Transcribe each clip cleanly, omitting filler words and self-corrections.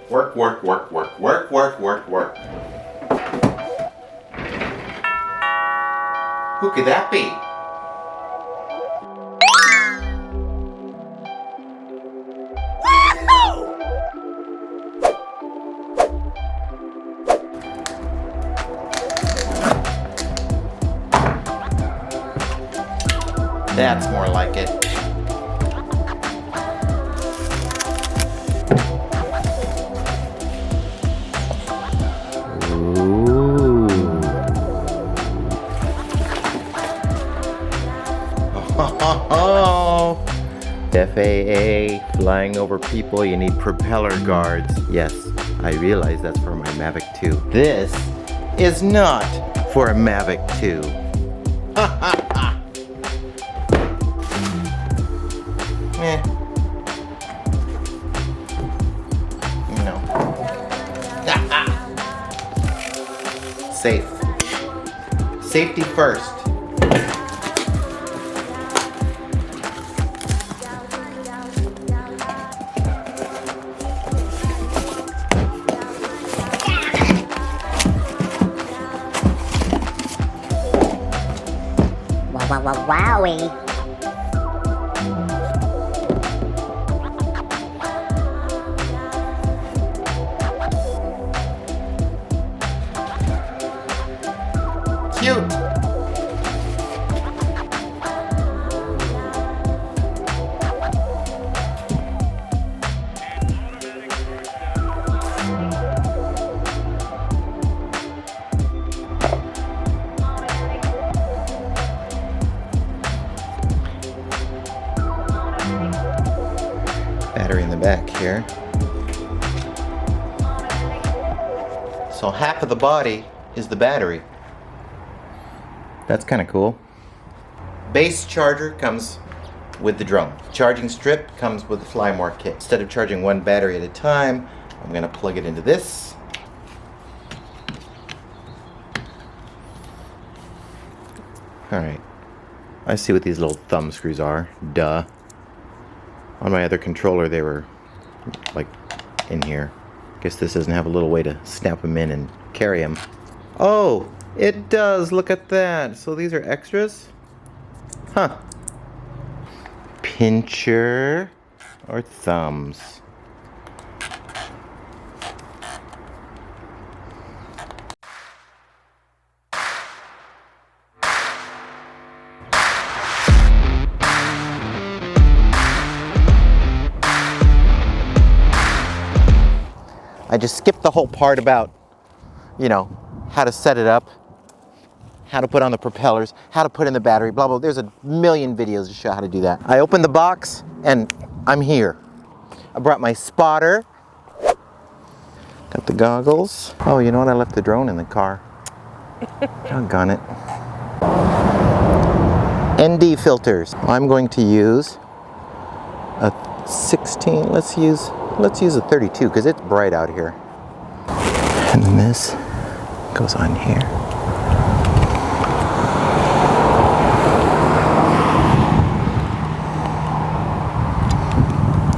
Work, work, work, work, work, work, work, work. Who could that be? That's more like it. Ooh. Oh. FAA, flying over people, you need propeller guards. Yes, I realize that's for my Mavic 2. This is not for a Mavic 2. No. Safe. Safety first. Wowie. Cute. Battery in the back here. So half of the body is the battery. That's kind of cool. Base charger comes with the drone. Charging strip comes with the Flymore kit. Instead of charging one battery at a time, I'm going to plug it into this. Alright. I see what these little thumb screws are. Duh. On my other controller they were like in here. Guess this doesn't have a little way to snap them in and carry them. Oh! It does! Look at that! So these are extras? Huh. Pincher or thumbs? I just skipped the whole part about, you know, how to set it up, how to put on the propellers, how to put in the battery, blah, blah. There's a million videos to show how to do that. I opened the box and I'm here. I brought my spotter. Got the goggles. Oh, you know what? I left the drone in the car. Doggone it. ND filters. I'm going to use a 16. Let's use a 32 because it's bright out here. And then this goes on here.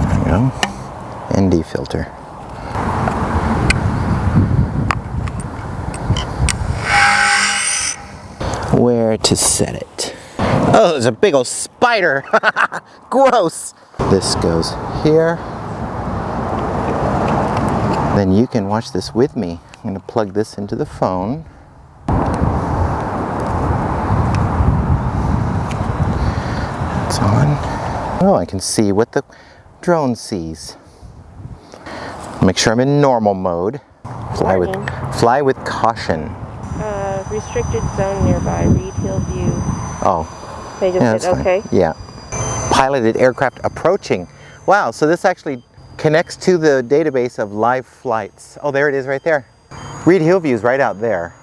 There we go. ND filter. Where to set it? Oh, there's a big old spider. Gross. This goes here. Then you can watch this with me. I'm going to plug this into the phone. It's on. Oh, I can see what the drone sees. Make sure I'm in normal mode. Fly with caution. Restricted zone nearby. Read hill view. Oh. They just said okay. Fine. Yeah. Piloted aircraft approaching. Wow. So this actually connects to the database of live flights. Oh, there it is right there. Reed Hill View is right out there.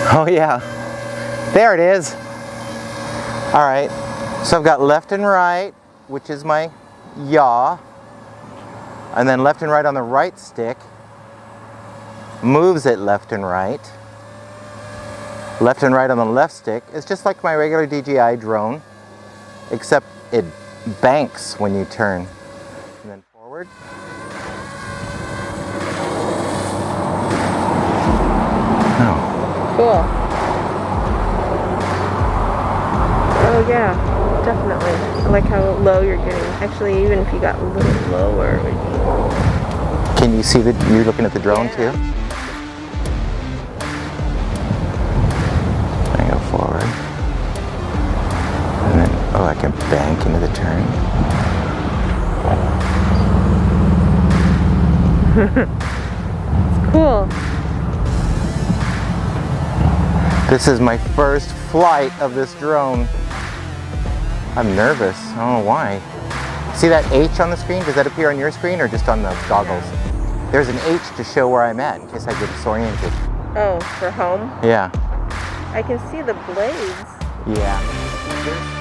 Oh yeah, there it is. All right, so I've got left and right, which is my yaw, and then left and right on the right stick moves it left and right. Left and right on the left stick. It's just like my regular DJI drone, except it banks when you turn. And then forward. Oh. Cool. Oh yeah, definitely. I like how low you're getting. Actually, even if you got a little lower, it would be... Can you see that you're looking at the drone Yeah. too? I go forward. And then, oh, I can bank into the turn. It's cool. This is my first flight of this drone. I'm nervous. I don't know why. See that H on the screen? Does that appear on your screen or just on the goggles? There's an H to show where I'm at in case I get disoriented. Oh, for home? Yeah. I can see the blades. Yeah.